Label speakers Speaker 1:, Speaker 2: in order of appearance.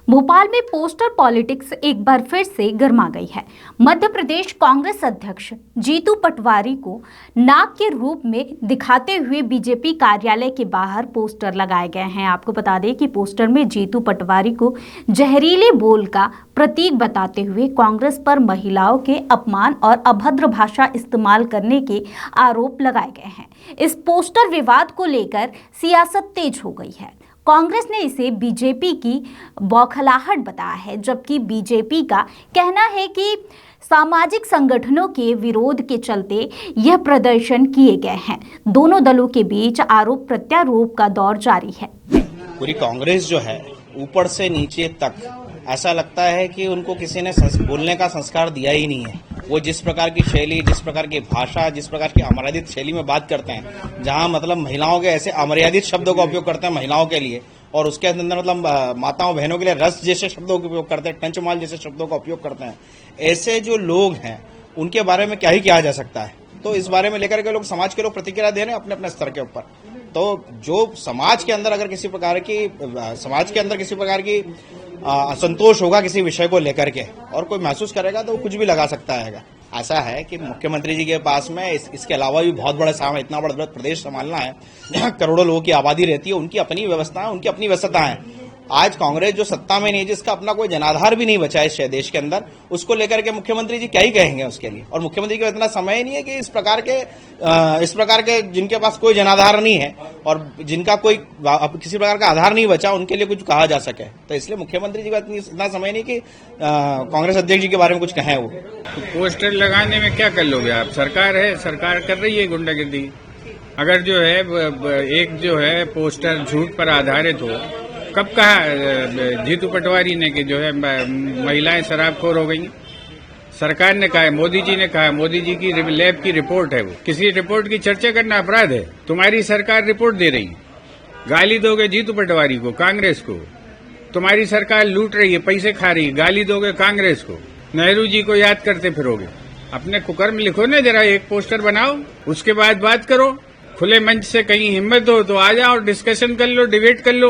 Speaker 1: भोपाल में poster politics एक बार फिर से गर्मा गई है। मध्य प्रदेश कांग्रेस अध्यक्ष जीतू पटवारी को नाक के रूप में दिखाते हुए बीजेपी कार्यालय के बाहर पोस्टर लगाए गए हैं। आपको बता दें कि पोस्टर में जीतू पटवारी को जहरीले बोल का प्रतीक बताते हुए कांग्रेस पर महिलाओं के अपमान और अभद्र भाषा इस्तेमाल करने के आरोप लगाए गए हैं। इस पोस्टर विवाद को लेकर सियासत तेज हो गई है। कांग्रेस ने इसे बीजेपी की बौखलाहट बताया है, जबकि बीजेपी का कहना है कि सामाजिक संगठनों के विरोध के चलते यह प्रदर्शन किए गए हैं। दोनों दलों के बीच आरोप प्रत्यारोप का दौर जारी है।
Speaker 2: पूरी कांग्रेस जो है ऊपर से नीचे तक ऐसा लगता है कि उनको किसी ने बोलने का संस्कार दिया ही नहीं है। वो जिस प्रकार की शैली, जिस प्रकार की भाषा, जिस प्रकार की अमर्यादित शैली में बात करते हैं, जहां मतलब महिलाओं के ऐसे अमर्यादित शब्दों का उपयोग करते हैं महिलाओं के लिए, और उसके अंदर मतलब माताओं बहनों के लिए रस जैसे शब्दों का उपयोग करते हैं, टंचमाल जैसे शब्दों का उपयोग करते हैं। ऐसे जो लोग हैं उनके बारे में क्या ही किया जा सकता है। तो इस बारे में लेकर के लोग, समाज के लोग प्रतिक्रिया दे रहे हैं अपने अपने स्तर के ऊपर। तो जो समाज के अंदर अगर किसी प्रकार की असंतोष होगा किसी विषय को लेकर के और कोई महसूस करेगा तो वो कुछ भी लगा सकता है। ऐसा है कि मुख्यमंत्री जी के पास में इसके अलावा भी बहुत बड़ा सामने, इतना बड़ा प्रदेश संभालना है, करोड़ों लोगों की आबादी रहती है, उनकी अपनी व्यवस्था है, उनकी अपनी व्यस्तता है। आज कांग्रेस जो सत्ता में नहीं है, जिसका अपना कोई जनाधार भी नहीं बचा है इस देश के अंदर, उसको लेकर के मुख्यमंत्री जी क्या ही कहेंगे उसके लिए। और मुख्यमंत्री के इतना समय ही नहीं है कि इस प्रकार के जिनके पास कोई जनाधार नहीं है और जिनका कोई किसी प्रकार का आधार नहीं बचा, उनके लिए कुछ कहा जा सके। तो इसलिए मुख्यमंत्री जी का इतना समय नहीं कि कांग्रेस अध्यक्ष जी के बारे में कुछ कहें। वो
Speaker 3: तो पोस्टर लगाने में क्या कर लोगे आप? सरकार है, सरकार कर रही है गुंडागर्दी। अगर जो है एक जो है पोस्टर झूठ पर आधारित हो, कब कहा जीतू पटवारी ने कि जो है महिलाएं शराबखोर हो गई? सरकार ने कहा है, मोदी जी ने कहा है, मोदी जी की लैब की रिपोर्ट है। वो किसी रिपोर्ट की चर्चा करना अपराध है? तुम्हारी सरकार रिपोर्ट दे रही, गाली दोगे जीतू पटवारी को, कांग्रेस को। तुम्हारी सरकार लूट रही है, पैसे खा रही है, गाली दोगे कांग्रेस को। नेहरू जी को याद करते फिरोगे। अपने कुकर्म लिखो ना, जरा एक पोस्टर बनाओ, उसके बाद बात करो। खुले मंच से कहीं हिम्मत हो तो आ जाओ और डिस्कशन कर लो, डिबेट कर लो।